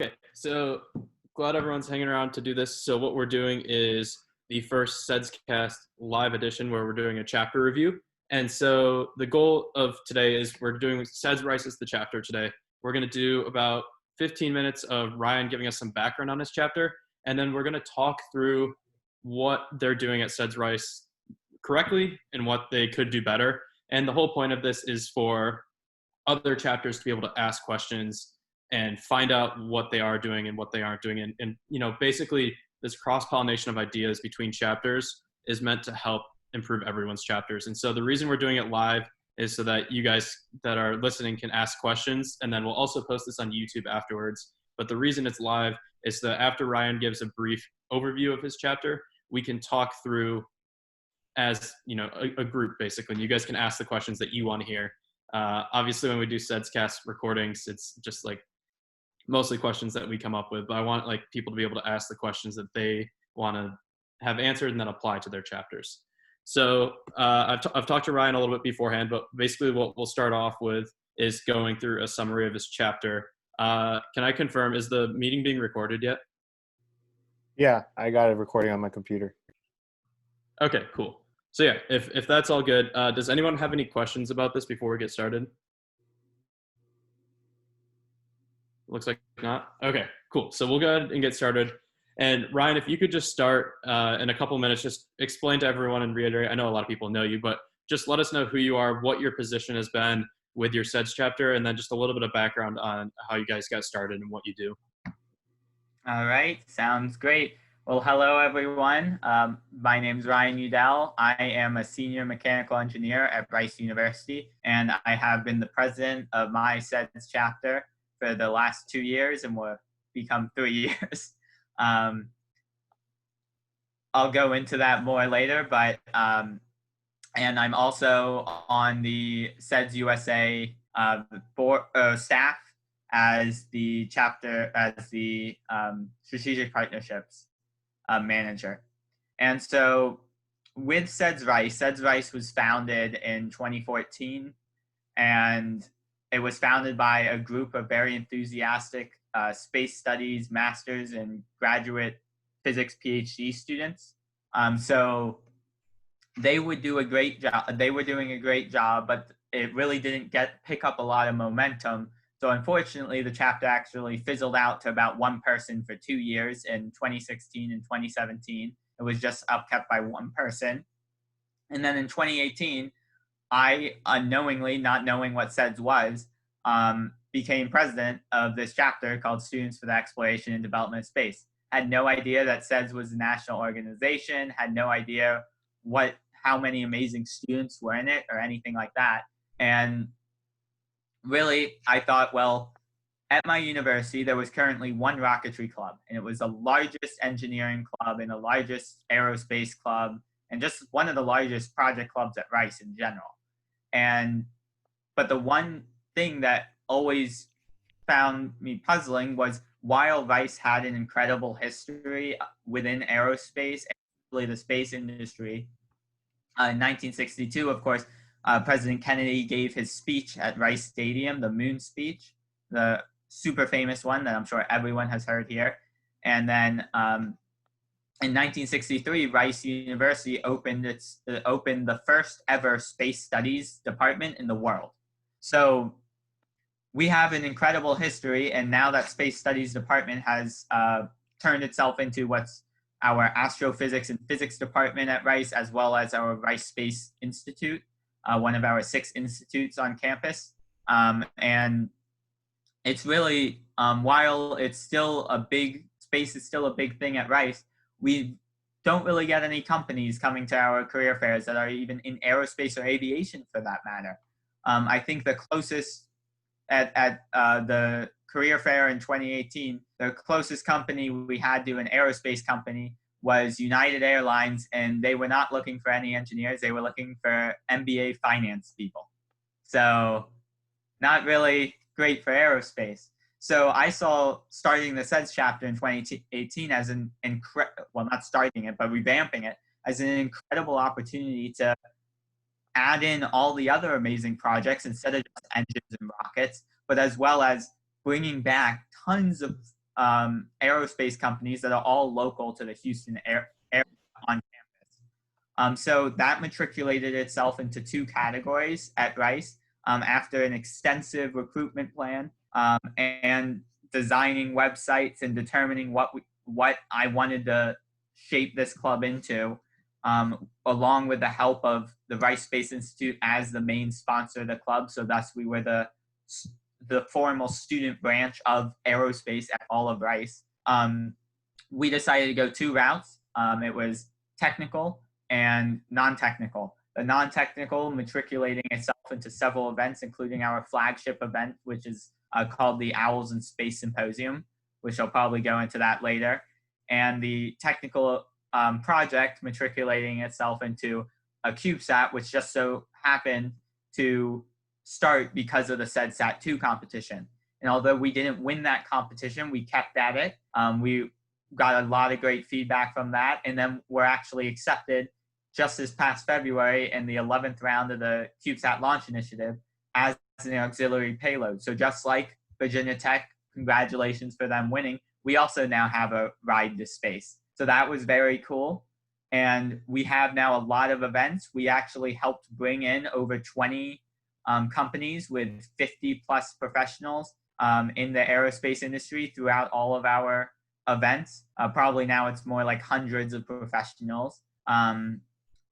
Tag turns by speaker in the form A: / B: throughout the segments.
A: Okay, so glad everyone's hanging around to do this. So what we're doing is the first SEDScast live edition where we're doing a chapter review. And so the goal of today is we're doing SEDS Rice the chapter today. We're going to do about 15 minutes of Ryan giving us some background on his chapter, and then we're going to talk through what they're doing at SEDS Rice correctly and what they could do better. And the whole point of this is for other chapters to be able to ask questions and find out what they are doing and what they aren't doing. And basically this cross-pollination of ideas between chapters is meant to help improve everyone's chapters. And so the reason we're doing it live is so that you guys that are listening can ask questions, and then we'll also post this on YouTube afterwards. But the reason it's live is that after Ryan gives a brief overview of his chapter, we can talk through as a group basically, and you guys can ask the questions that you want to hear. Obviously when we do SEDScast recordings, it's just like mostly questions that we come up with, but I want people to be able to ask the questions that they want to have answered and then apply to their chapters. So I've talked to Ryan a little bit beforehand, but basically what we'll start off with is going through a summary of his chapter. Can I confirm, is the meeting being recorded yet?
B: Yeah, I got a recording on my computer.
A: Okay, cool. So yeah, if that's all good, does anyone have any questions about this before we get started? Looks like not. Okay, cool. So we'll go ahead and get started. And Ryan, if you could just start in a couple minutes, just explain to everyone and reiterate. I know a lot of people know you, but just let us know who you are, what your position has been with your SEDS chapter, and then just a little bit of background on how you guys got started and what you do.
C: All right, sounds great. Well, hello, everyone. My name is Ryan Udell. I am a senior mechanical engineer at Rice University, and I have been the president of my SEDS chapter for the last 2 years and will become 3 years. I'll go into that more later, but and I'm also on the SEDS USA board staff as the chapter, as the strategic partnerships manager. And so with SEDS Rice was founded in 2014, and it was founded by a group of very enthusiastic space studies, master's and graduate physics PhD students. So they would do a great job. They were doing a great job, but it really didn't pick up a lot of momentum. So unfortunately, the chapter actually fizzled out to about one person for 2 years in 2016 and 2017. It was just upkept by one person. And then in 2018, I unknowingly, not knowing what SEDS was, became president of this chapter called Students for the Exploration and Development of Space. Had no idea that SEDS was a national organization, had no idea how many amazing students were in it or anything like that. And really, I thought, well, at my university, there was currently one rocketry club, and it was the largest engineering club and the largest aerospace club, and just one of the largest project clubs at Rice in general. But the one thing that always found me puzzling was, while Rice had an incredible history within aerospace, and really the space industry, in 1962, of course, President Kennedy gave his speech at Rice Stadium, the Moon speech, the super famous one that I'm sure everyone has heard here. And then in 1963, Rice University opened the first ever space studies department in the world. So we have an incredible history, and now that space studies department has turned itself into what's our astrophysics and physics department at Rice, as well as our Rice Space Institute, one of our 6 institutes on campus. And it's really, while it's still space is still a big thing at Rice, we don't really get any companies coming to our career fairs that are even in aerospace or aviation for that matter. I think the closest at the career fair in 2018, the closest company we had to an aerospace company was United Airlines, and they were not looking for any engineers. They were looking for MBA finance people. So not really great for aerospace. So I saw starting the SEDS chapter in 2018 as not starting it, but revamping it as an incredible opportunity to add in all the other amazing projects instead of just engines and rockets, but as well as bringing back tons of aerospace companies that are all local to the Houston area on campus. So that matriculated itself into 2 categories at Rice after an extensive recruitment plan and designing websites and determining what I wanted to shape this club into, along with the help of the Rice Space Institute as the main sponsor of the club. So thus we were the formal student branch of aerospace at all of Rice. We decided to go 2 routes. It was technical and non-technical. The non-technical matriculating itself into several events, including our flagship event, which is called the Owls in Space Symposium, which I'll probably go into that later. And the technical project matriculating itself into a CubeSat, which just so happened to start because of the SEDSat 2 competition. And although we didn't win that competition, we kept at it. We got a lot of great feedback from that. And then we're actually accepted just this past February in the 11th round of the CubeSat launch initiative as an auxiliary payload. So just like Virginia Tech, congratulations for them winning, we also now have a ride to space. So that was very cool. And we have now a lot of events. We actually helped bring in over 20 companies with 50 plus professionals in the aerospace industry throughout all of our events. Probably now it's more like hundreds of professionals.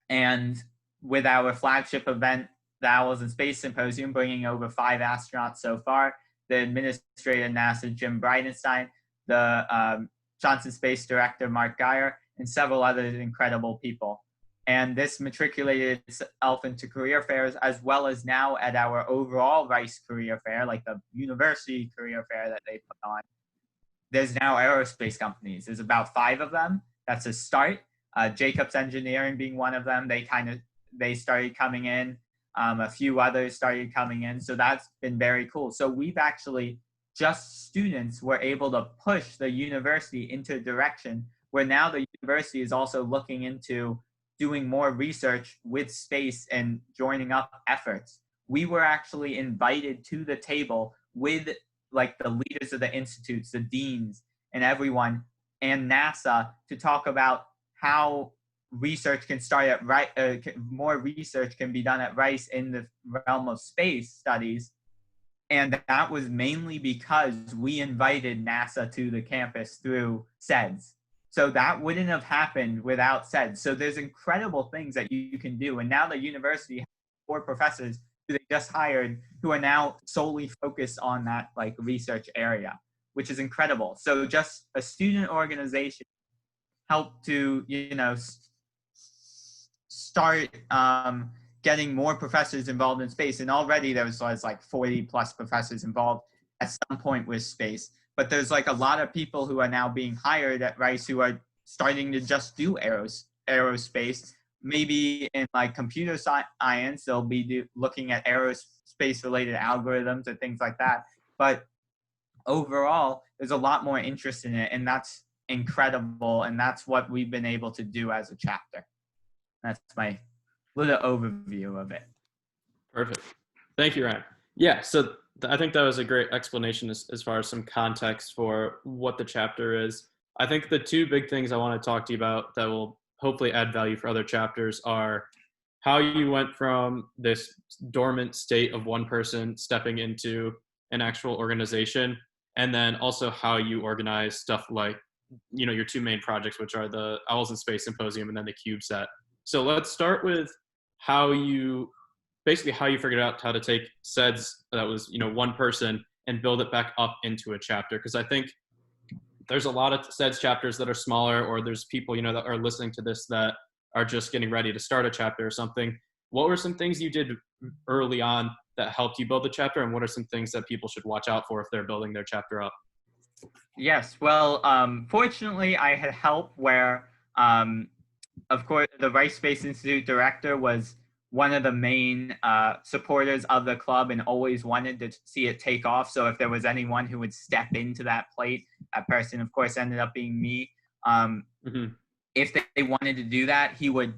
C: And with our flagship event, the Owls in Space Symposium, bringing over 5 astronauts so far, the administrator at NASA, Jim Bridenstine, the Johnson Space Director, Mark Geyer, and several other incredible people. And this matriculated itself into career fairs, as well as now at our overall Rice career fair, like the university career fair that they put on. There's now aerospace companies. There's about 5 of them. That's a start. Jacobs Engineering being one of them. They started coming in. A few others started coming in. So that's been very cool. So we've actually, just students, were able to push the university into a direction where now the university is also looking into doing more research with space and joining up efforts. We were actually invited to the table with like the leaders of the institutes, the deans, and everyone, and NASA to talk about how research can start at Rice, more research can be done at Rice in the realm of space studies. And that was mainly because we invited NASA to the campus through SEDS. So that wouldn't have happened without SEDS. So there's incredible things that you can do. And now the university has 4 professors who they just hired who are now solely focused on that like research area, which is incredible. So just a student organization helped to, start getting more professors involved in space. And already there was like 40 plus professors involved at some point with space. But there's like a lot of people who are now being hired at Rice who are starting to just do aerospace. Maybe in like computer science, they'll be looking at aerospace related algorithms and things like that. But overall, there's a lot more interest in it. And that's incredible. And that's what we've been able to do as a chapter. That's my little overview of it.
A: Perfect. Thank you, Ryan. Yeah, so I think that was a great explanation as far as some context for what the chapter is. I think the 2 big things I want to talk to you about that will hopefully add value for other chapters are how you went from this dormant state of one person stepping into an actual organization, and then also how you organize stuff like, your 2 main projects, which are the Owls in Space Symposium and then the CubeSat. So let's start with how you figured out how to take SEDS that was, one person and build it back up into a chapter. Because I think there's a lot of SEDS chapters that are smaller, or there's people, that are listening to this that are just getting ready to start a chapter or something. What were some things you did early on that helped you build the chapter? And what are some things that people should watch out for if they're building their chapter up?
C: Yes, well, fortunately, I had help where, of course, the Rice Space Institute director was one of the main supporters of the club and always wanted to see it take off. So if there was anyone who would step into that plate, that person, of course, ended up being me. If they wanted to do that, he would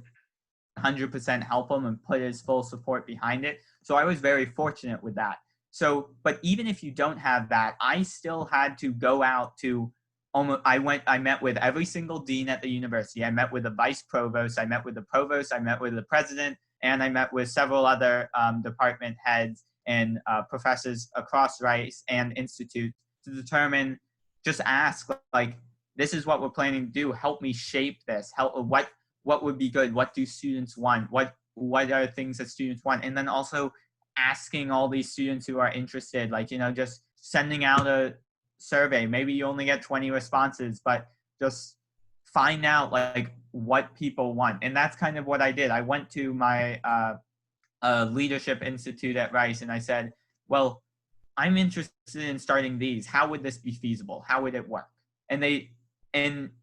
C: 100% help them and put his full support behind it. So I was very fortunate with that. So, but even if you don't have that, I still had to go out to I met with every single dean at the university. I met with the vice provost, I met with the provost, I met with the president, and I met with several other department heads and professors across Rice and Institute to determine, just ask, like, this is what we're planning to do. Help me shape this. What would be good? What do students want? What are things that students want? And then also asking all these students who are interested, like, just sending out a survey. Maybe you only get 20 responses, but just find out like what people want. And that's kind of what I did. I went to my leadership institute at Rice and I said, well, I'm interested in starting these. How would this be feasible? How would it work? And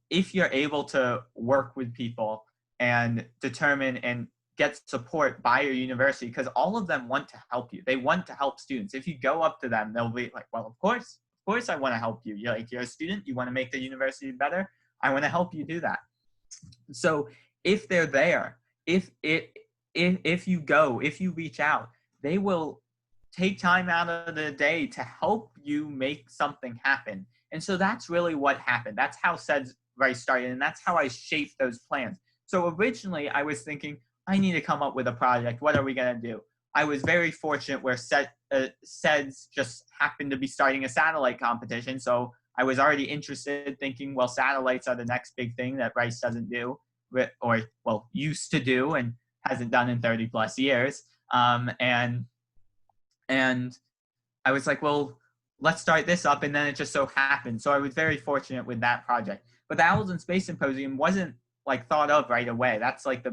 C: if you're able to work with people and determine and get support by your university, because all of them want to help you. They want to help students. If you go up to them, they'll be like, well, of course I want to help you. You're a student, you want to make the university better. I want to help you do that. So if they're there, if you reach out, they will take time out of the day to help you make something happen. And so that's really what happened. That's how SEDS Rice started, and that's how I shaped those plans. So originally I was thinking, I need to come up with a project. What are we going to do? I was very fortunate where SEDS just happened to be starting a satellite competition. So I was already interested, thinking, well, satellites are the next big thing that Rice doesn't do, or, well, used to do and hasn't done in 30 plus years. And I was like, well, let's start this up. And then it just so happened. So I was very fortunate with that project. But the Owls in Space Symposium wasn't like thought of right away. That's like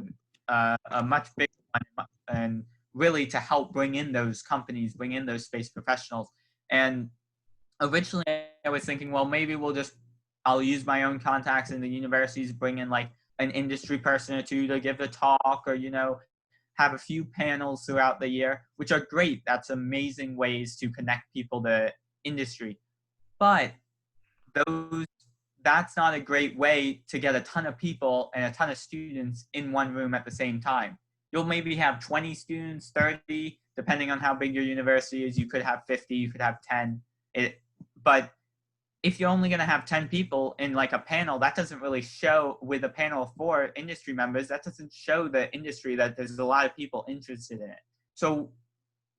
C: a much bigger one, and really to help bring in those companies, bring in those space professionals. And originally I was thinking, well, maybe I'll use my own contacts in the universities, bring in like an industry person or two to give a talk, or, have a few panels throughout the year, which are great. That's amazing ways to connect people to industry. But that's not a great way to get a ton of people and a ton of students in one room at the same time. You'll maybe have 20 students, 30, depending on how big your university is. You could have 50, you could have 10. But if you're only going to have 10 people in like a panel, that doesn't really show, with a panel of 4 industry members, that doesn't show the industry that there's a lot of people interested in it. So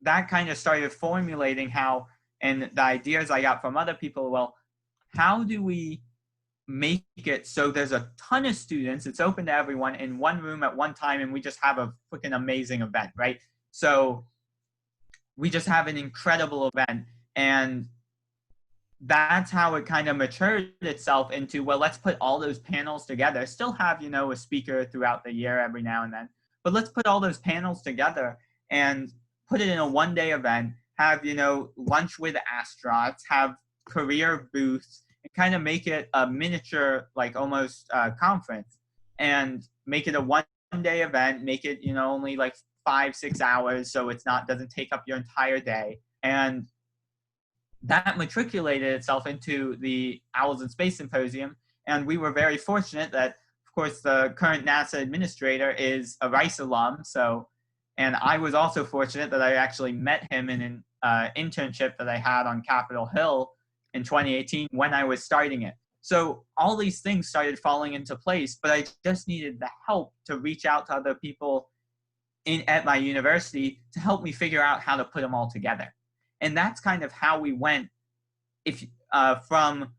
C: that kind of started formulating how, and the ideas I got from other people, well, how do we make it so there's a ton of students, it's open to everyone in one room at one time, and we just have a freaking amazing event, right? So we just have an incredible event, and that's how it kind of matured itself into, well, let's put all those panels together, still have, a speaker throughout the year every now and then, but let's put all those panels together and put it in a one-day event, have, lunch with astronauts, have career booths, and kind of make it a miniature, like almost conference, and make it a one-day event, make it, only like 5-6 hours, so doesn't take up your entire day. And that matriculated itself into the Owls in Space Symposium. And we were very fortunate that, of course, the current NASA administrator is a Rice alum. And I was also fortunate that I actually met him in an internship that I had on Capitol Hill in 2018 when I was starting it. So all these things started falling into place, but I just needed the help to reach out to other people at my university to help me figure out how to put them all together. And that's kind of how we went from,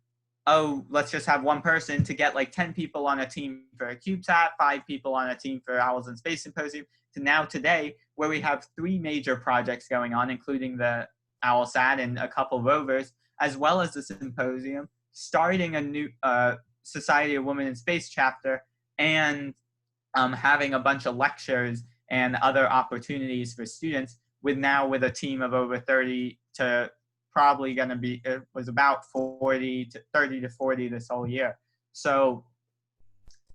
C: let's just have one person, to get like 10 people on a team for a CubeSat, 5 people on a team for Owls in Space Symposium, to now today, where we have 3 major projects going on, including the OwlSat and a couple rovers, as well as the symposium, starting a new Society of Women in Space chapter, and having a bunch of lectures and other opportunities for students, with a team of over 30 to probably going to be, it was about 30 to 40 this whole year. So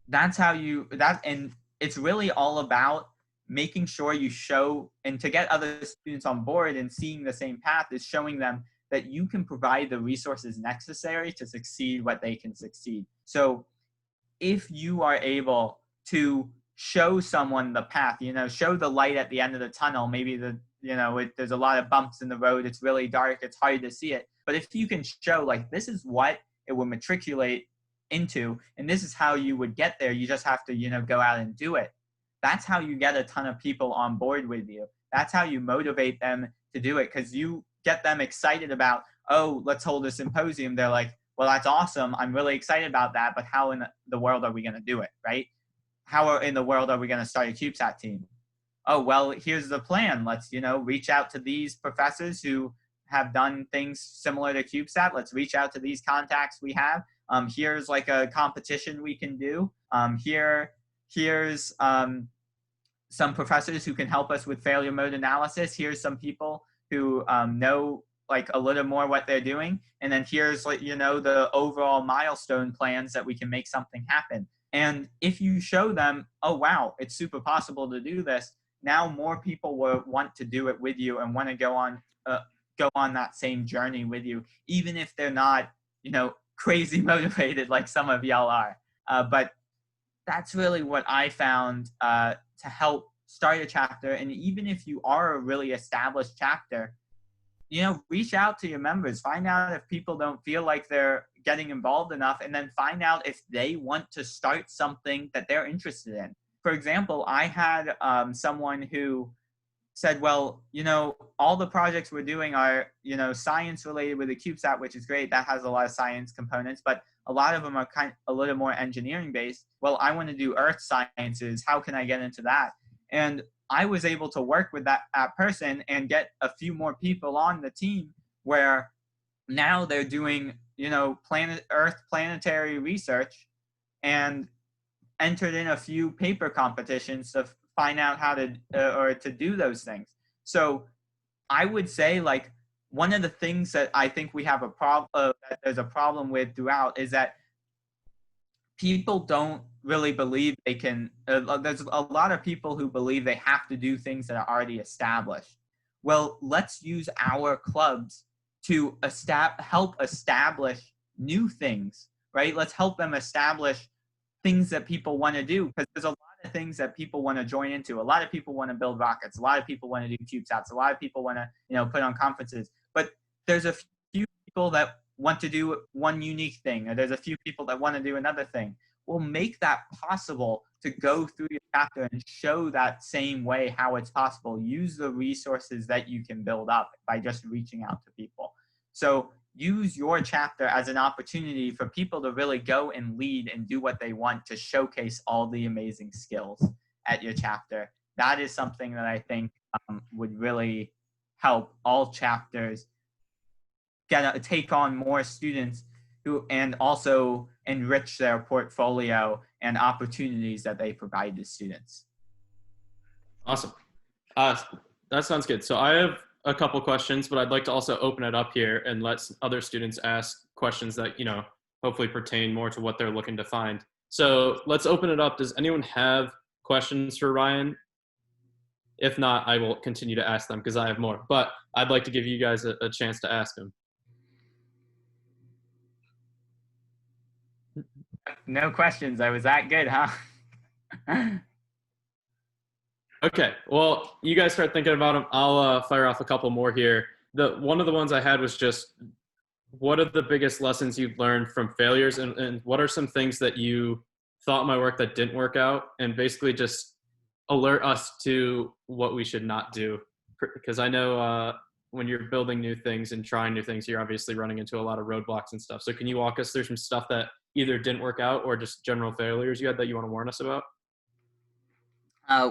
C: that's how and it's really all about making sure you show, and to get other students on board and seeing the same path, is showing them that you can provide the resources necessary to succeed what they can succeed. So if you are able to show someone the path, show the light at the end of the tunnel, maybe there's a lot of bumps in the road, it's really dark, it's hard to see it. But if you can show, like, this is what it will matriculate into, and this is how you would get there. You just have to, go out and do it. That's how you get a ton of people on board with you. That's how you motivate them to do it, because you get them excited about, oh, let's hold a symposium. They're like, well, that's awesome. I'm really excited about that, but how in the world are we going to do it, right? How in the world are we going to start a CubeSat team? Oh, well, here's the plan. Let's, reach out to these professors who have done things similar to CubeSat. Let's reach out to these contacts we have. Here's like a competition we can do. Here's some professors who can help us with failure mode analysis. Here's some people who know like a little more what they're doing. And then here's like, the overall milestone plans that we can make something happen. And if you show them, oh, wow, it's super possible to do this, now more people will want to do it with you and want to go on that same journey with you, even if they're not, crazy motivated like some of y'all are. But that's really what I found to help start a chapter. And even if you are a really established chapter, reach out to your members, find out if people don't feel like they're getting involved enough, and then find out if they want to start something that they're interested in. For example, I had someone who said, well, all the projects we're doing are, science related with the CubeSat, which is great. That has a lot of science components, but a lot of them are a little more engineering based. Well, I want to do earth sciences. How can I get into that? And I was able to work with that person and get a few more people on the team where now they're doing, Earth planetary research, and entered in a few paper competitions to find out how to or to do those things. So I would say, like, one of the things that I think we have that there's a problem with throughout is that people don't really believe they can. There's a lot of people who believe they have to do things that are already established. Well, let's use our clubs to help establish new things, right? Let's help them establish things that people want to do, because there's a lot of things that people want to join into. A lot of people want to build rockets. A lot of people want to do CubeSats. A lot of people want to, put on conferences. But there's a few people that want to do one unique thing, or there's a few people that want to do another thing. We'll make that possible to go through your chapter and show that same way how it's possible. Use the resources that you can build up by just reaching out to people. So use your chapter as an opportunity for people to really go and lead and do what they want, to showcase all the amazing skills at your chapter. That is something that I think would really help all chapters take on more students and also enrich their portfolio and opportunities that they provide to students.
A: Awesome. That sounds good. So I have a couple questions, but I'd like to also open it up here and let other students ask questions that, hopefully pertain more to what they're looking to find. So let's open it up. Does anyone have questions for Ryan? If not, I will continue to ask them because I have more, but I'd like to give you guys a chance to ask them.
C: No questions. I was that good, huh?
A: Okay. Well, you guys start thinking about them. I'll fire off a couple more here. One of the ones I had was just, what are the biggest lessons you've learned from failures, and what are some things that you thought might work that didn't work out, and basically just alert us to what we should not do. Because I know when you're building new things and trying new things, you're obviously running into a lot of roadblocks and stuff. So can you walk us through some stuff that either didn't work out or just general failures you had that you want to warn us about?
C: I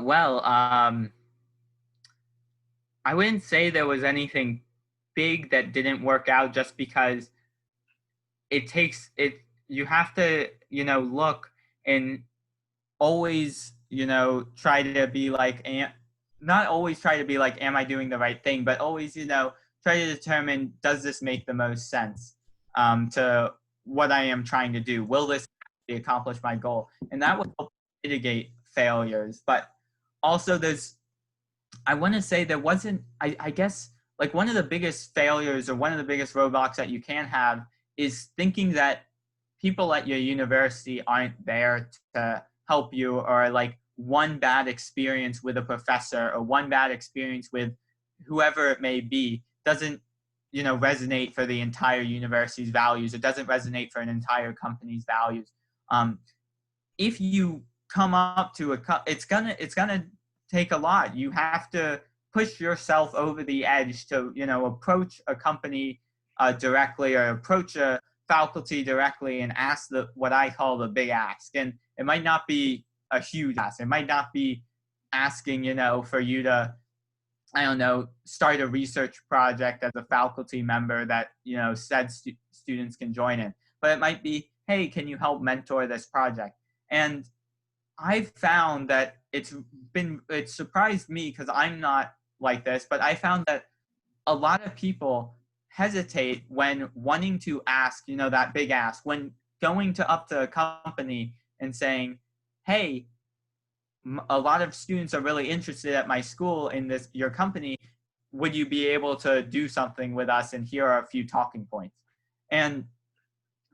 C: wouldn't say there was anything big that didn't work out, just because you have to, look and always, try to be like, not always try to be like, am I doing the right thing? But always, try to determine, does this make the most sense to what I am trying to do? Will this actually accomplish my goal? And that will help mitigate failures. But also I want to say there wasn't, I guess, like, one of the biggest failures or one of the biggest roadblocks that you can have is thinking that people at your university aren't there to help you, or like one bad experience with a professor or one bad experience with whoever it may be doesn't, resonate for the entire university's values. It doesn't resonate for an entire company's values. If you come up to it's gonna take a lot. You have to push yourself over the edge to approach a company directly, or approach a faculty directly and ask what I call the big ask. And it might not be a huge ask. It might not be asking for you to, I don't know, start a research project as a faculty member that SEDS students can join in. But it might be, hey, can you help mentor this project? And I've found that it surprised me, because I'm not like this, but I found that a lot of people hesitate when wanting to ask, that big ask, when going up to a company and saying, hey, a lot of students are really interested at my school in your company. Would you be able to do something with us? And here are a few talking points. And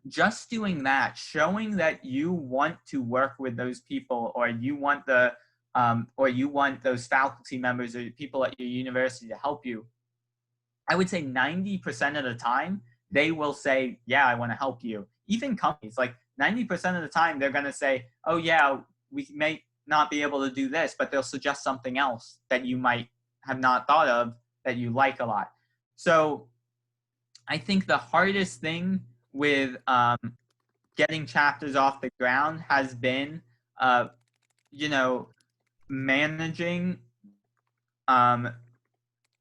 C: just doing that, showing that you want to work with those people, or you want those faculty members or people at your university to help you, I would say 90% of the time, they will say, yeah, I want to help you. Even companies, like 90% of the time, they're going to say, oh yeah, we may not be able to do this, but they'll suggest something else that you might have not thought of that you like a lot. So I think the hardest thing with getting chapters off the ground has been, managing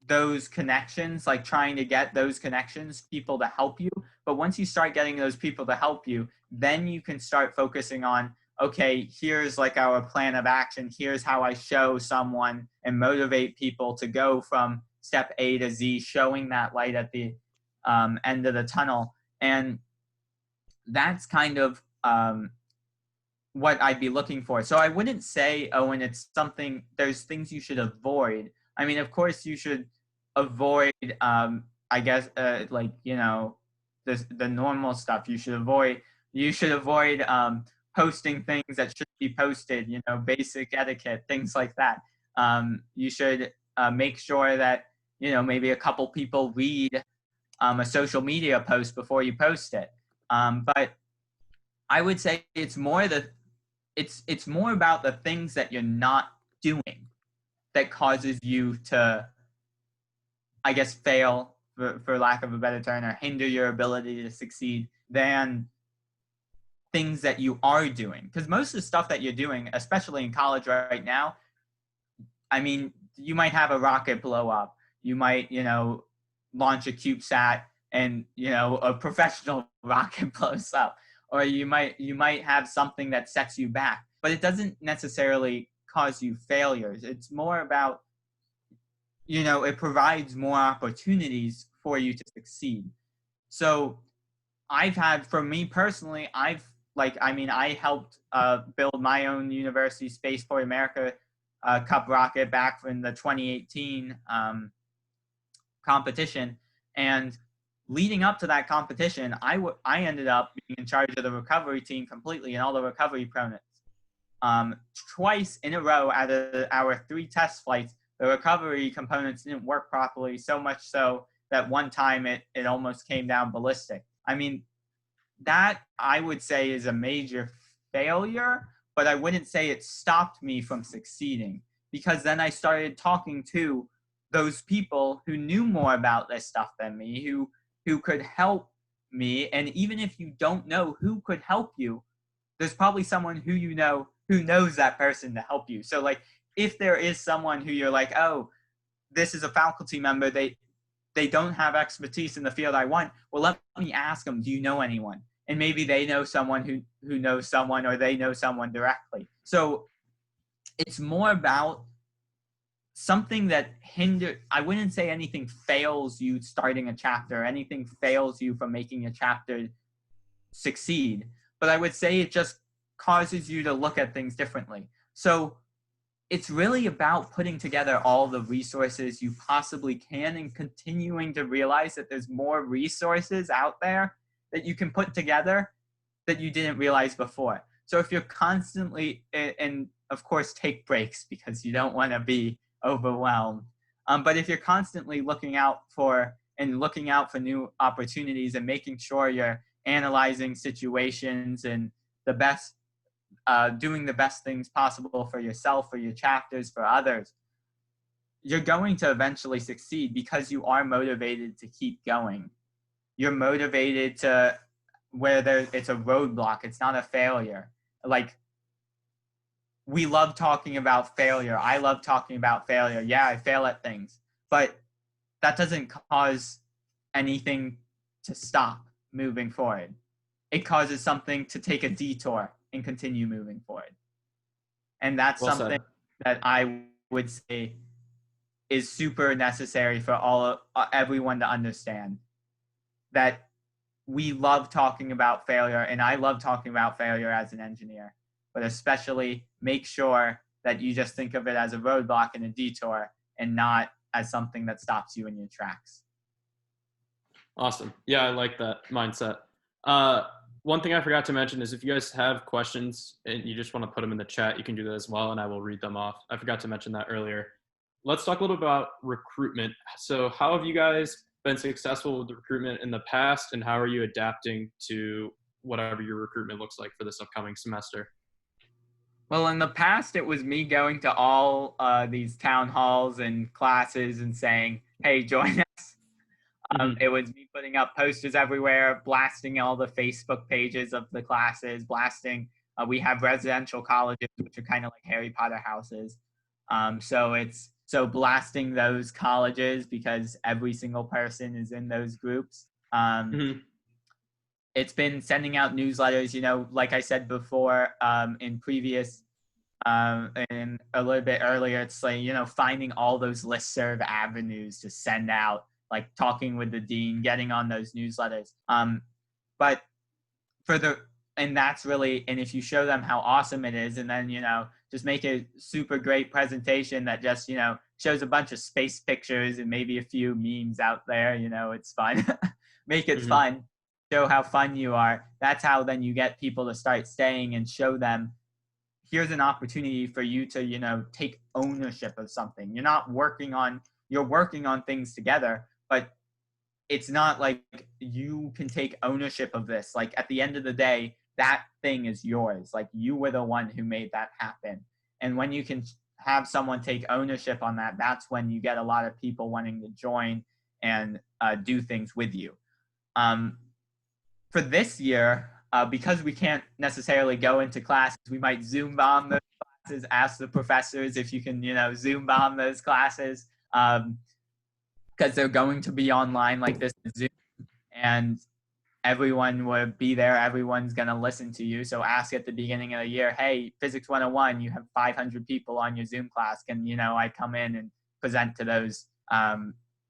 C: those connections, like trying to get those connections, people to help you. But once you start getting those people to help you, then you can start focusing on, okay, here's like our plan of action. Here's how I show someone and motivate people to go from step A to Z, showing that light at the end of the tunnel. And that's kind of what I'd be looking for. So I wouldn't say, oh, and it's something, there's things you should avoid. I mean, of course you should avoid, I guess, the normal stuff. You should avoid posting things that should be posted, basic etiquette, things like that. You should make sure that, maybe a couple people read a social media post before you post it. But I would say it's more about the things that you're not doing that causes you to, I guess, fail, for lack of a better term, or hinder your ability to succeed, than things that you are doing. Because most of the stuff that you're doing, especially in college right now, I mean, you might have a rocket blow up. You might, launch a CubeSat and, a professional rocket blows up. Or you might have something that sets you back. But it doesn't necessarily cause you failures. It's more about, it provides more opportunities for you to succeed. So for me personally, I helped build my own University Spaceport America Cup rocket back in the 2018 competition. And leading up to that competition, I ended up being in charge of the recovery team completely and all the recovery components. Twice in a row out of our 3 test flights, the recovery components didn't work properly, so much so that one time it almost came down ballistic. I mean, that I would say is a major failure, but I wouldn't say it stopped me from succeeding, because then I started talking to those people who knew more about this stuff than me, who could help me. And even if you don't know who could help you, there's probably someone who knows that person to help you. So like, if there is someone who you're like, oh, this is a faculty member, they don't have expertise in the field I want, well, let me ask them, do you know anyone? And maybe they know someone who knows someone, or they know someone directly. So it's more about something that I wouldn't say anything fails you starting a chapter, anything fails you from making a chapter succeed, but I would say it just causes you to look at things differently. So it's really about putting together all the resources you possibly can and continuing to realize that there's more resources out there that you can put together that you didn't realize before. So if you're constantly, and of course take breaks because you don't want to be overwhelmed, but if you're constantly looking out for and looking out for new opportunities and making sure you're analyzing situations and doing the best things possible for yourself, for your chapters, for others, you're going to eventually succeed because you are motivated to keep going. You're motivated to where it's a roadblock. It's not a failure. Like, we love talking about failure. I love talking about failure. Yeah, I fail at things, but that doesn't cause anything to stop moving forward. It causes something to take a detour and continue moving forward. And that's
A: Well
C: something
A: said.
C: that I would say is super necessary for everyone to understand, that we love talking about failure, and I love talking about failure as an engineer, but especially make sure that you just think of it as a roadblock and a detour and not as something that stops you in your tracks.
A: Awesome. Yeah, I like that mindset. One thing I forgot to mention is if you guys have questions and you just want to put them in the chat, you can do that as well, and I will read them off. I forgot to mention that earlier. Let's talk a little bit about recruitment. So how have you guys been successful with recruitment in the past, and how are you adapting to whatever your recruitment looks like for this upcoming semester?
C: Well, in the past, it was me going to all these town halls and classes and saying, hey, join us. It was me putting up posters everywhere, blasting all the Facebook pages of the classes, blasting. We have residential colleges, which are kind of like Harry Potter houses. So blasting those colleges because every single person is in those groups. It's been sending out newsletters, like I said before, in previous, and a little bit earlier, it's like, finding all those listserv avenues to send out, like talking with the dean, getting on those newsletters. And that's really, and if you show them how awesome it is, and then, just make a super great presentation that just, shows a bunch of space pictures and maybe a few memes out there, it's fun. Make it fun. Show how fun you are. That's how then you get people to start staying and show them, here's an opportunity for you to, take ownership of something. You're working on things together, but it's not like you can take ownership of this. Like, at the end of the day, that thing is yours. Like, you were the one who made that happen. And when you can have someone take ownership on that, that's when you get a lot of people wanting to join and do things with you. For this year, because we can't necessarily go into classes, we might Zoom bomb those classes, ask the professors if you can, Zoom bomb those classes, because they're going to be online like this Zoom, and everyone would be there. Everyone's going to listen to you. So ask at the beginning of the year, hey, Physics 101, you have 500 people on your Zoom class. Can, I come in and present to those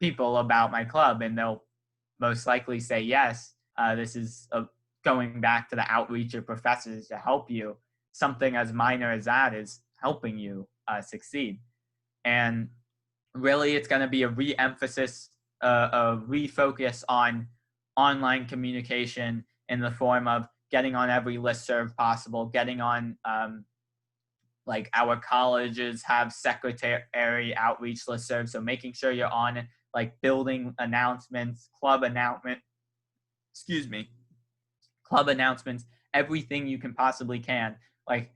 C: people about my club? And they'll most likely say yes. This is going back to the outreach of professors to help you. Something as minor as that is helping you succeed. And really, it's going to be a re-emphasis, a refocus on online communication in the form of getting on every listserv possible, getting on, like, our colleges have secretary outreach listserv, so making sure you're on it, like building announcements, club announcements, everything you can possibly can. Like,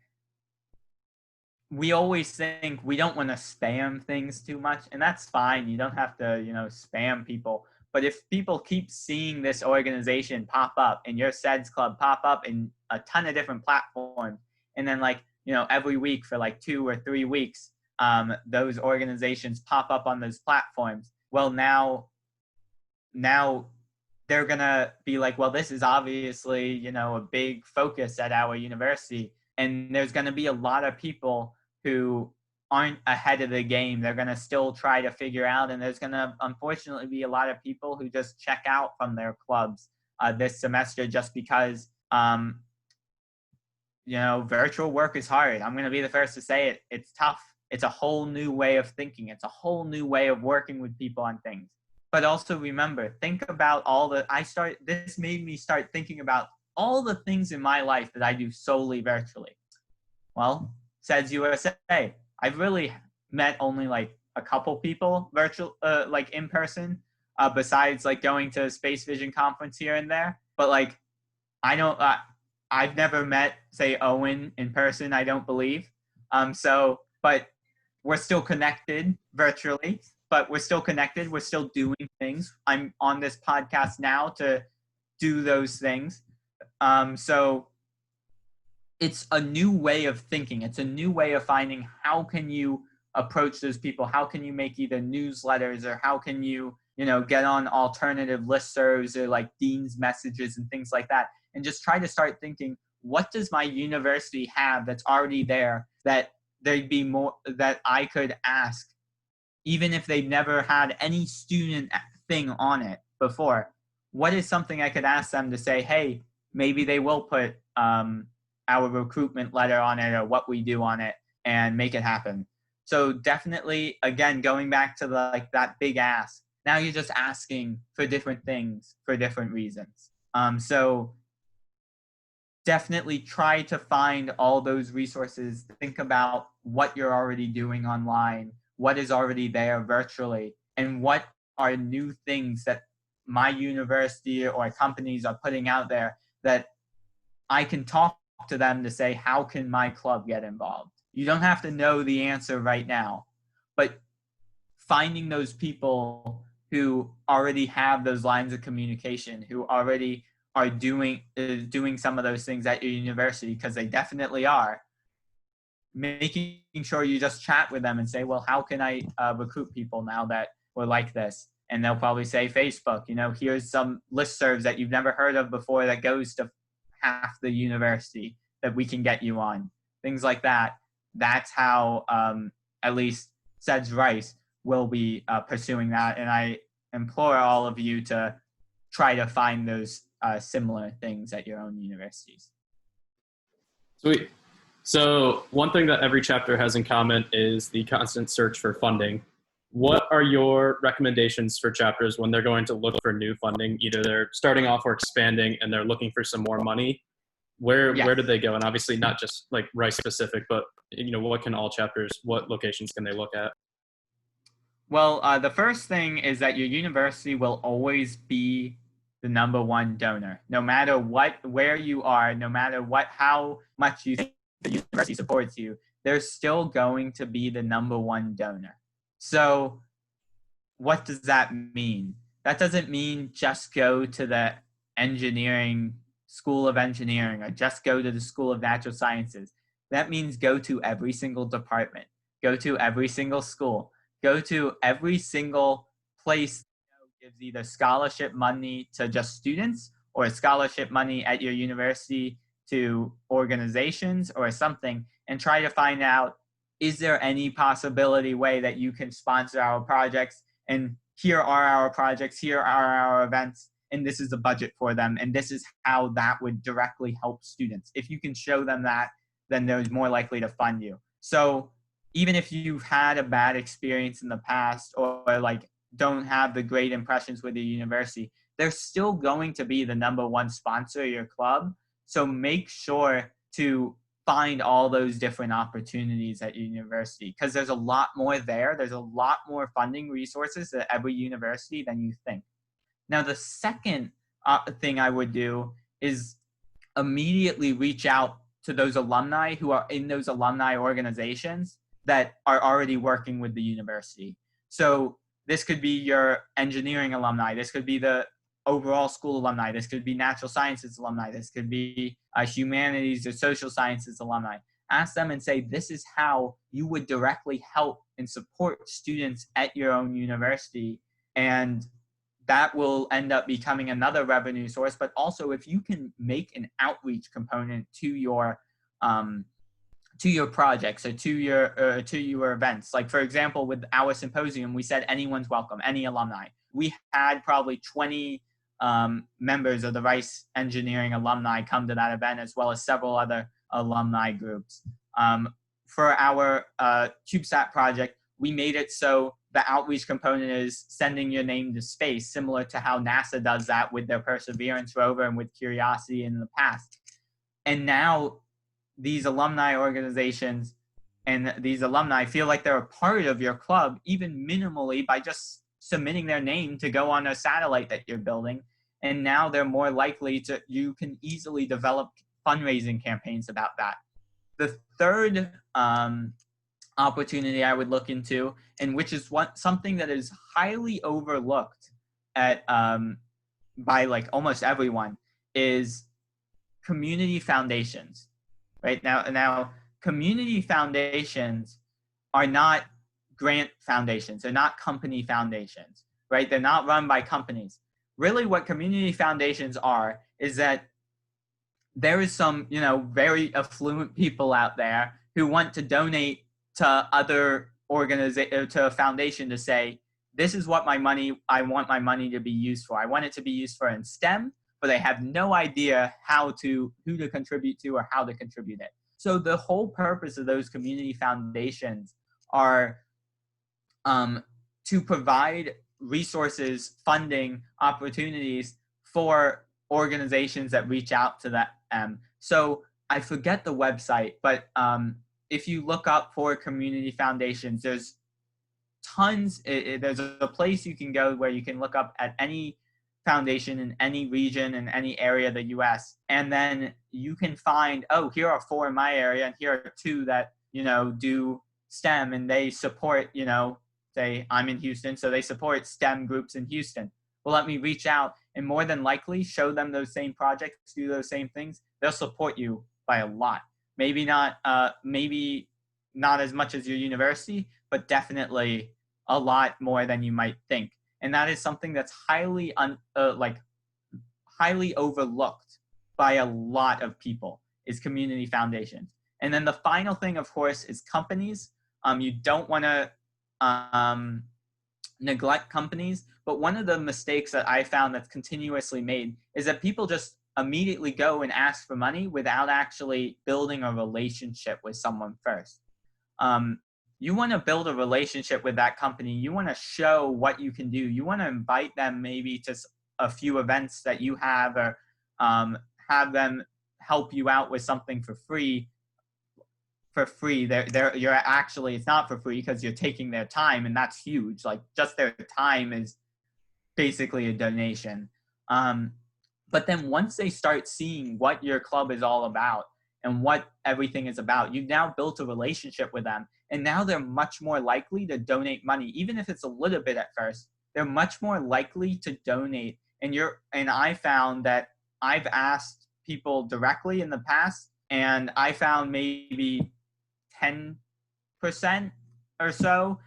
C: we always think we don't want to spam things too much, and that's fine. You don't have to, spam people. But if people keep seeing this organization pop up and your SEDS club pop up in a ton of different platforms, and then, like, every week for like 2 or 3 weeks, those organizations pop up on those platforms, well, now they're going to be like, well, this is obviously, a big focus at our university. And there's going to be a lot of people who aren't ahead of the game. They're going to still try to figure out. And there's going to, unfortunately, be a lot of people who just check out from their clubs this semester just because, virtual work is hard. I'm going to be the first to say it. It's tough. It's a whole new way of thinking. It's a whole new way of working with people on things. But also remember, think about this made me start thinking about all the things in my life that I do solely virtually. Well, SEDS USA, I've really met only like a couple people virtual, like in person. besides like going to a Space Vision conference here and there. But like, I've never met, say, Owen in person, I don't believe. But we're still connected virtually, but we're still connected. We're still doing things. I'm on this podcast now to do those things. So it's a new way of thinking. It's a new way of finding how can you approach those people? How can you make either newsletters, or how can you, get on alternative listservs or like dean's messages and things like that, and just try to start thinking, what does my university have that's already there that there'd be more that I could ask, even if they've never had any student thing on it before? What is something I could ask them to say, hey, maybe they will put our recruitment letter on it or what we do on it and make it happen. So definitely, again, going back to that big ask, now you're just asking for different things for different reasons. So definitely try to find all those resources. Think about what you're already doing online, what is already there virtually, and what are new things that my university or companies are putting out there that I can talk to them to say, how can my club get involved? You don't have to know the answer right now, but finding those people who already have those lines of communication, who already are doing some of those things at your university, because they definitely are, making sure you just chat with them and say, well, how can I recruit people now that we're like this? And they'll probably say Facebook, here's some listservs that you've never heard of before that goes to half the university that we can get you on. Things like that. That's how at least SEDS Rice will be pursuing that. And I implore all of you to try to find those similar things at your own universities.
A: Sweet. So one thing that every chapter has in common is the constant search for funding. What are your recommendations for chapters when they're going to look for new funding? Either they're starting off or expanding and they're looking for some more money. Where do they go? And obviously not just like Rice specific, but what locations can they look at?
C: Well, the first thing is that your university will always be the number one donor, no matter where you are, no matter how much you think the university supports you, they're still going to be the number one donor. So what does that mean? That doesn't mean just go to the School of Engineering or just go to the School of Natural Sciences. That means go to every single department, go to every single school, go to every single place that gives either scholarship money to just students or scholarship money at your university to organizations or something, and try to find out, is there any possibility way that you can sponsor our projects? And here are our projects, here are our events, and this is the budget for them, and this is how that would directly help students. If you can show them that, then they're more likely to fund you. So even if you've had a bad experience in the past or like don't have the great impressions with your university, they're still going to be the number one sponsor of your club. So make sure to find all those different opportunities at your university, because there's a lot more there. There's a lot more funding resources at every university than you think. Now, the second thing I would do is immediately reach out to those alumni who are in those alumni organizations that are already working with the university. So this could be your engineering alumni. This could be the overall school alumni. This could be natural sciences alumni. This could be humanities or social sciences alumni. Ask them and say, this is how you would directly help and support students at your own university. And that will end up becoming another revenue source. But also, if you can make an outreach component to your projects or to your events, like for example, with our symposium, we said anyone's welcome, any alumni. We had probably 20 members of the Rice Engineering alumni come to that event, as well as several other alumni groups. For our CubeSat project, we made it so the outreach component is sending your name to space, similar to how NASA does that with their Perseverance rover and with Curiosity in the past. And now these alumni organizations and these alumni feel like they're a part of your club, even minimally, by just submitting their name to go on a satellite that you're building. And now they're more likely to, you can easily develop fundraising campaigns about that. The third opportunity I would look into, and which is something that is highly overlooked at by like almost everyone, is community foundations. Right now, community foundations are not grant foundations. They're not company foundations, right? They're not run by companies. Really what community foundations are is that there is some, very affluent people out there who want to donate to other to a foundation to say, this is what I want my money to be used for. I want it to be used for in STEM, but I have no idea who to contribute to or how to contribute it. So the whole purpose of those community foundations are to provide resources, funding, opportunities for organizations that reach out to them. So I forget the website, but if you look up for community foundations, there's tons. There's a place you can go where you can look up at any foundation in any region in any area of the US, and then you can find, oh, here are 4 in my area and here are 2 that do STEM, and they support, say I'm in Houston, so they support STEM groups in Houston. Well, let me reach out and more than likely show them those same projects, do those same things. They'll support you by a lot. Maybe not as much as your university, but definitely a lot more than you might think. And that is something that's highly overlooked by a lot of people, is community foundations. And then the final thing, of course, is companies. You don't want to neglect companies, but one of the mistakes that I found that's continuously made is that people just immediately go and ask for money without actually building a relationship with someone first. You want to build a relationship with that company. You want to show what you can do. You want to invite them maybe to a few events that you have, or have them help you out with something for free. You're actually, it's not for free because you're taking their time, and that's huge. Like, just their time is basically a donation. But then once they start seeing what your club is all about and what everything is about, you've now built a relationship with them. And now they're much more likely to donate money, even if it's a little bit at first. They're much more likely to donate. And I found that I've asked people directly in the past, and I found maybe 10% or so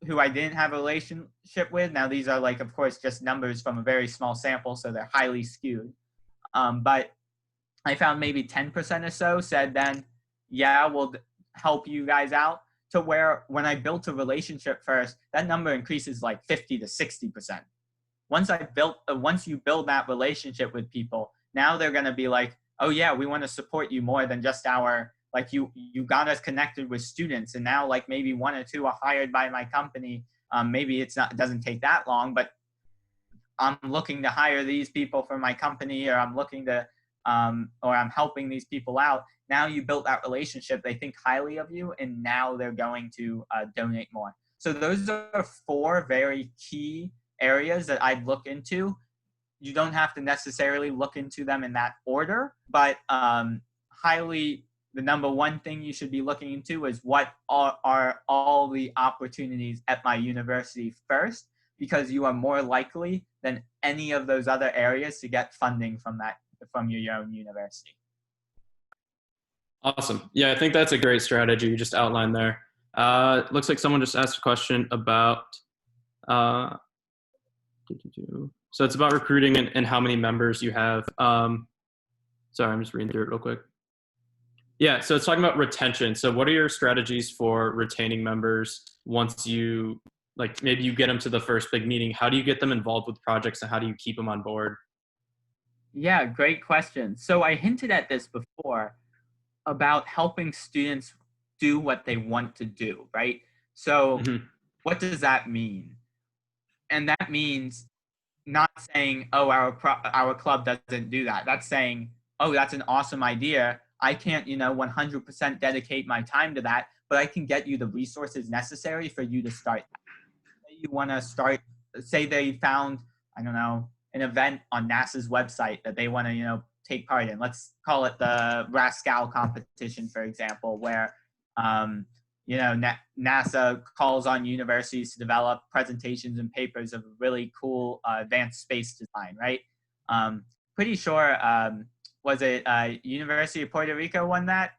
C: who I didn't have a relationship with. Now, these are like, of course, just numbers from a very small sample, so they're highly skewed. But I found maybe 10% or so said then, yeah, we'll help you guys out, to where when I built a relationship first, that number increases like 50 to 60%. Once you build that relationship with people, now they're going to be like, oh yeah, we want to support you more than just you got us connected with students, and now like maybe 1 or 2 are hired by my company. Maybe it doesn't take that long, but I'm looking to hire these people for my company, or I'm looking to, or I'm helping these people out. Now you built that relationship, they think highly of you, and now they're going to donate more. So those are 4 very key areas that I'd look into. You don't have to necessarily look into them in that order, but the number 1 thing you should be looking into is what are all the opportunities at my university first, because you are more likely than any of those other areas to get funding from your own university.
A: Awesome. Yeah, I think that's a great strategy you just outlined there. Looks like someone just asked a question about, so it's about recruiting and how many members you have. Sorry, I'm just reading through it real quick. Yeah, so it's talking about retention. So what are your strategies for retaining members once maybe you get them to the first big meeting? How do you get them involved with projects, and how do you keep them on board?
C: Yeah, great question. So I hinted at this before about helping students do what they want to do, right? So What does that mean? And that means not saying, oh, our club doesn't do that. That's saying, oh, that's an awesome idea. I can't, 100% dedicate my time to that, but I can get you the resources necessary for you to start. You want to start say they found, I don't know, an event on NASA's website that they want to, take part in. Let's call it the Rascal competition, for example, where, NASA calls on universities to develop presentations and papers of really cool advanced space design, right? Pretty sure, was it University of Puerto Rico won that?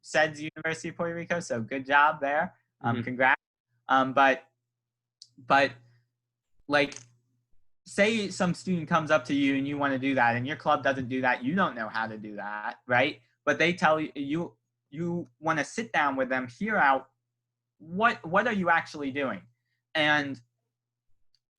C: SEDS University of Puerto Rico, so good job there. Congrats. But like, say some student comes up to you and you want to do that and your club doesn't do that, you don't know how to do that, right? But they tell you, you want to sit down with them, hear out what are you actually doing? And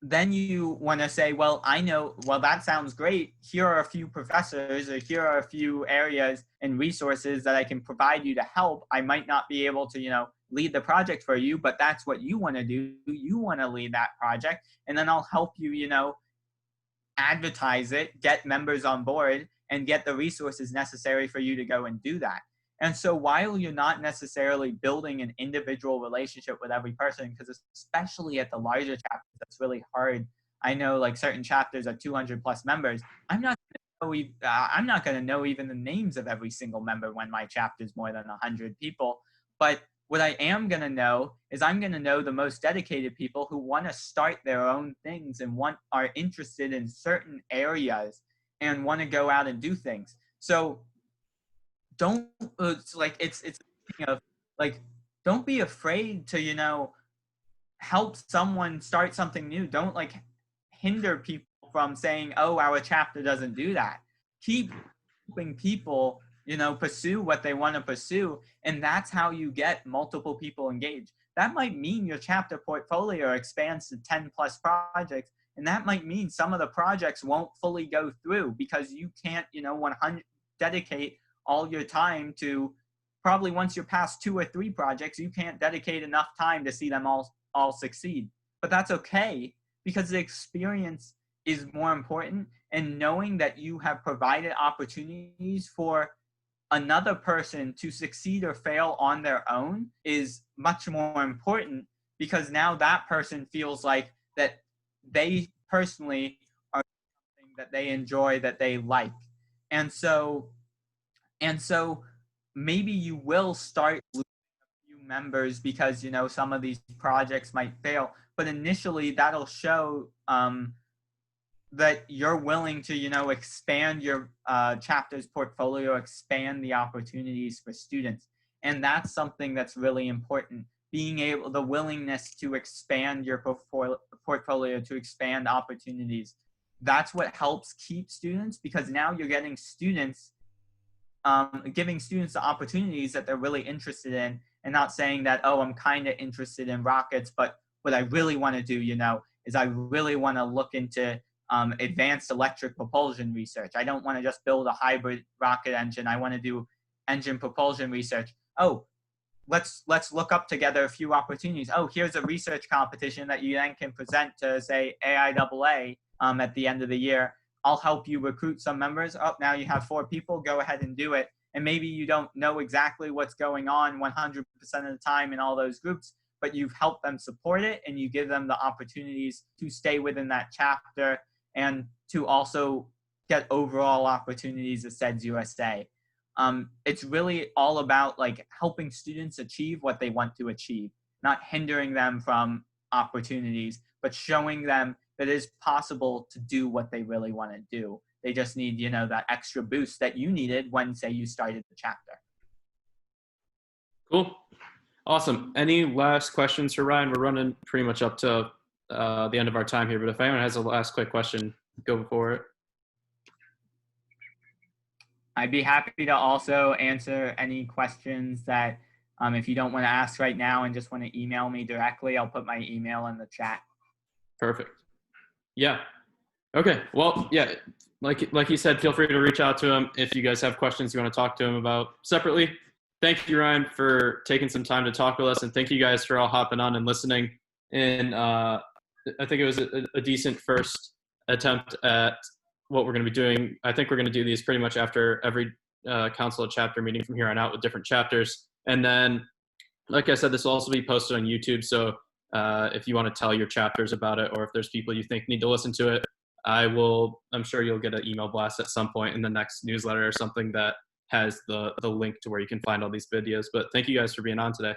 C: then you want to say, well, that sounds great. Here are a few professors, or here are a few areas and resources that I can provide you to help. I might not be able to, lead the project for you, but that's what you want to do. You want to lead that project, and then I'll help you, advertise it, get members on board, and get the resources necessary for you to go and do that. And so while you're not necessarily building an individual relationship with every person, because especially at the larger chapters, that's really hard. I know like certain chapters are 200 plus members. I'm not going to know even the names of every single member when my chapter is more than 100 people. But what I am going to know is I'm going to know the most dedicated people who want to start their own things and are interested in certain areas and want to go out and do things. So don't don't be afraid to, help someone start something new. Don't hinder people from saying, oh, our chapter doesn't do that. Keep helping people, pursue what they want to pursue. And that's how you get multiple people engaged. That might mean your chapter portfolio expands to 10 plus projects. And that might mean some of the projects won't fully go through because you can't, 100 dedicate all your time to, probably once you're past 2 or 3 projects, you can't dedicate enough time to see them all succeed. But that's okay, because the experience is more important, and knowing that you have provided opportunities for another person to succeed or fail on their own is much more important, because now that person feels like that they personally are something that they enjoy, that they like. And so maybe you will start losing a few members because, some of these projects might fail, but initially that'll show that you're willing to, expand your chapter's portfolio, expand the opportunities for students. And that's something that's really important. The willingness to expand your portfolio, to expand opportunities. That's what helps keep students, because now you're getting students, giving students the opportunities that they're really interested in, and not saying that, oh, I'm kind of interested in rockets, but what I really want to do, is I really want to look into advanced electric propulsion research. I don't want to just build a hybrid rocket engine. I want to do engine propulsion research. Oh, let's look up together a few opportunities. Oh, here's a research competition that you then can present to, say, AIAA at the end of the year. I'll help you recruit some members. Oh, now you have 4 people, go ahead and do it. And maybe you don't know exactly what's going on 100% of the time in all those groups, but you've helped them support it, and you give them the opportunities to stay within that chapter and to also get overall opportunities at SEDS USA. It's really all about helping students achieve what they want to achieve, not hindering them from opportunities, but showing them that it is possible to do what they really want to do. They just need, that extra boost that you needed when, say, you started the chapter.
A: Cool. Awesome. Any last questions for Ryan? We're running pretty much up to the end of our time here, but if anyone has a last quick question, go for it.
C: I'd be happy to also answer any questions that, if you don't want to ask right now and just want to email me directly, I'll put my email in the chat.
A: Perfect. Yeah. Okay. Well, yeah, like he said, feel free to reach out to him if you guys have questions you want to talk to him about separately. Thank you, Ryan, for taking some time to talk with us, and thank you guys for all hopping on and listening. And I think it was a decent first attempt at what we're going to be doing. I think we're going to do these pretty much after every council chapter meeting from here on out with different chapters. And then, like I said, this will also be posted on YouTube. So If you want to tell your chapters about it, or if there's people you think need to listen to it, I'm sure you'll get an email blast at some point in the next newsletter or something that has the link to where you can find all these videos. But thank you guys for being on today.